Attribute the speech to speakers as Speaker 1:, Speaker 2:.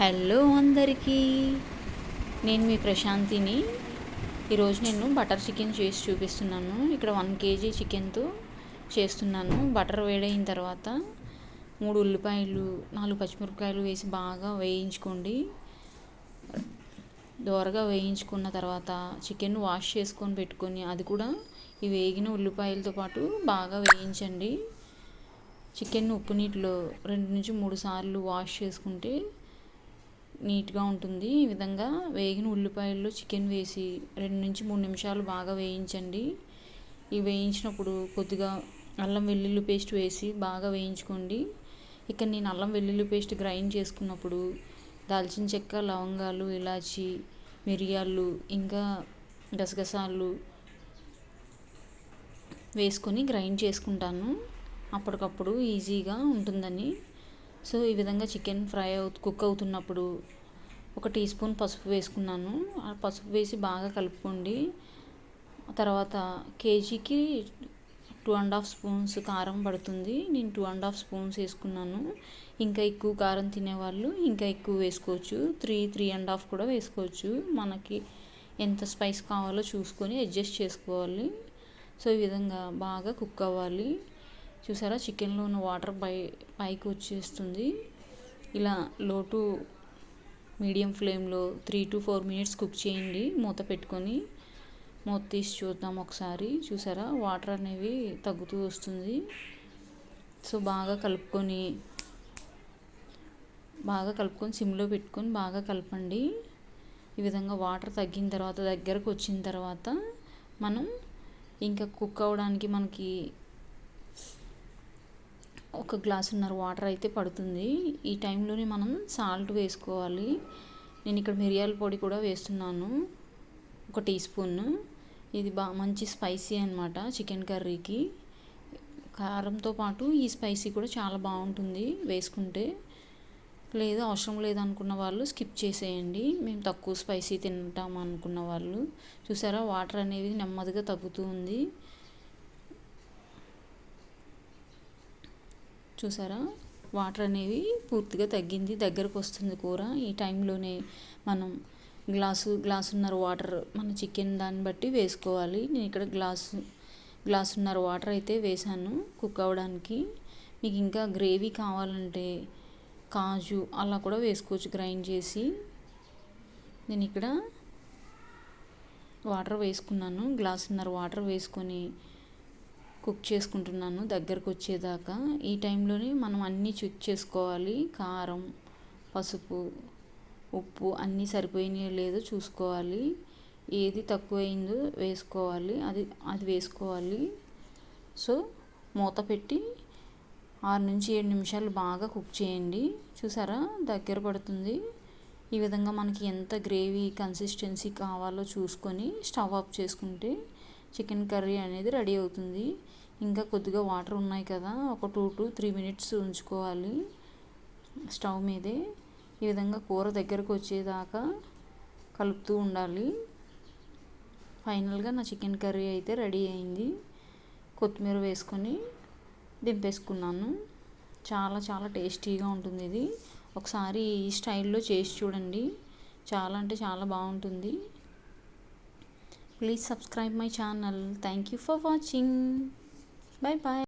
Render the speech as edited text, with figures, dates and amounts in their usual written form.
Speaker 1: Hello అందరికీ, నేను మీ ప్రశాంతిని. ఈరోజు నేను బటర్ చికెన్ చేసి చూపిస్తున్నాను. ఇక్కడ 1 kg చికెన్తో చేస్తున్నాను. బటర్ వేడైన తర్వాత 3 ఉల్లిపాయలు 4 పచ్చిమిరపకాయలు వేసి బాగా వేయించుకోండి. దోరగా వేయించుకున్న తర్వాత చికెన్ వాష్ చేసుకొని పెట్టుకొని అది కూడా ఈ వేగిన ఉల్లిపాయలతో పాటు బాగా వేయించండి. చికెన్ ఉప్పు నీటిలో 2 నుంచి 3 సార్లు వాష్ చేసుకుంటే నీట్గా ఉంటుంది. ఈ విధంగా వేగిన ఉల్లిపాయల్లో చికెన్ వేసి 2 నుంచి 3 నిమిషాలు బాగా వేయించండి. ఇవి వేయించినప్పుడు కొద్దిగా అల్లం వెల్లుల్లి పేస్ట్ వేసి బాగా వేయించుకోండి. ఇక్కడ నేను అల్లం వెల్లుల్లి పేస్ట్ గ్రైండ్ చేసుకున్నప్పుడు దాల్చిన చెక్క, లవంగాలు, ఇలాచి, మిరియాలు, ఇంకా గసగసాలు వేసుకొని గ్రైండ్ చేసుకుంటాను. అప్పటికప్పుడు ఈజీగా ఉంటుందని. సో ఈ విధంగా చికెన్ కుక్ అవుతున్నప్పుడు 1 టీ స్పూన్ పసుపు వేసుకున్నాను. ఆ పసుపు వేసి బాగా కలుపుకోండి. తర్వాత కేజీకి 2.5 స్పూన్స్ కారం పడుతుంది. నేను 2.5 స్పూన్స్ వేసుకున్నాను. ఇంకా ఎక్కువ కారం తినేవాళ్ళు ఇంకా ఎక్కువ వేసుకోవచ్చు. 3.5 కూడా వేసుకోవచ్చు. మనకి ఎంత స్పైస్ కావాలో చూసుకొని అడ్జస్ట్ చేసుకోవాలి. సో ఈ విధంగా బాగా కుక్ అవ్వాలి. చూసారా, చికెన్లో ఉన్న వాటర్ పైకి వచ్చేస్తుంది. ఇలా లో టు మీడియం ఫ్లేమ్లో 3 to 4 minutes కుక్ చేయండి. మూత పెట్టుకొని మూత తీసి చూద్దాం ఒకసారి. చూసారా, వాటర్ అనేవి తగ్గుతూ వస్తుంది. సో బాగా కలుపుకొని సిమ్లో పెట్టుకొని బాగా కలపండి. ఈ విధంగా వాటర్ తగ్గిన తర్వాత దగ్గరకు వచ్చిన తర్వాత మనం ఇంకా కుక్ అవ్వడానికి మనకి 1 గ్లాసున్నర వాటర్ అయితే పడుతుంది. ఈ టైంలోనే మనం సాల్ట్ వేసుకోవాలి. నేను ఇక్కడ మిరియాల పొడి కూడా వేస్తున్నాను, 1 టీ స్పూన్. ఇది మంచి స్పైసీ అనమాట చికెన్ కర్రీకి. కారంతో పాటు ఈ స్పైసీ కూడా చాలా బాగుంటుంది వేసుకుంటే. లేదు అవసరం లేదనుకున్న వాళ్ళు స్కిప్ చేసేయండి. మేము తక్కువ స్పైసీ తింటాం అనుకున్న వాళ్ళు. చూసారా, వాటర్ అనేవి నెమ్మదిగా తగ్గుతూ ఉంది. చూసారా, వాటర్ అనేవి పూర్తిగా తగ్గింది, దగ్గరకు వస్తుంది కూర. ఈ టైంలోనే మనం గ్లాసున్నర వాటర్ మన చికెన్ దాన్ని బట్టి వేసుకోవాలి. నేను ఇక్కడ గ్లాసున్నర వాటర్ అయితే వేసాను కుక్ అవ్వడానికి. మీకు ఇంకా గ్రేవీ కావాలంటే కాజు అలా కూడా వేసుకోవచ్చు గ్రైండ్ చేసి. నేను ఇక్కడ వాటర్ వేసుకున్నాను, గ్లాసున్నర వాటర్ వేసుకొని కుక్ చేసుకుంటున్నాను దగ్గరకు వచ్చేదాకా. ఈ టైంలోనే మనం అన్నీ చెక్ చేసుకోవాలి. కారం, పసుపు, ఉప్పు అన్నీ సరిపోయినాయో లేదో చూసుకోవాలి. ఏది తక్కువైందో వేసుకోవాలి, అది వేసుకోవాలి. సో మూత పెట్టి 6 నుంచి 7 నిమిషాలు బాగా కుక్ చేయండి. చూసారా, దగ్గర పడుతుంది. ఈ విధంగా మనకి ఎంత గ్రేవీ కన్సిస్టెన్సీ కావాలో చూసుకొని స్టవ్ ఆఫ్ చేసుకుంటే చికెన్ కర్రీ అనేది రెడీ అవుతుంది. ఇంకా కొద్దిగా వాటర్ ఉన్నాయి కదా, ఒక 2 to 3 minutes ఉంచుకోవాలి స్టవ్ మీదే. ఈ విధంగా కూర దగ్గరకు వచ్చేదాకా కలుపుతూ ఉండాలి. ఫైనల్గా నా చికెన్ కర్రీ అయితే రెడీ అయింది. కొత్తిమీర వేసుకొని దింపేసుకున్నాను. చాలా చాలా టేస్టీగా ఉంటుంది ఇది. ఒకసారి ఈ స్టైల్లో చేసి చూడండి, చాలా అంటే చాలా బాగుంటుంది. Please subscribe my channel. Thank you for watching. Bye bye.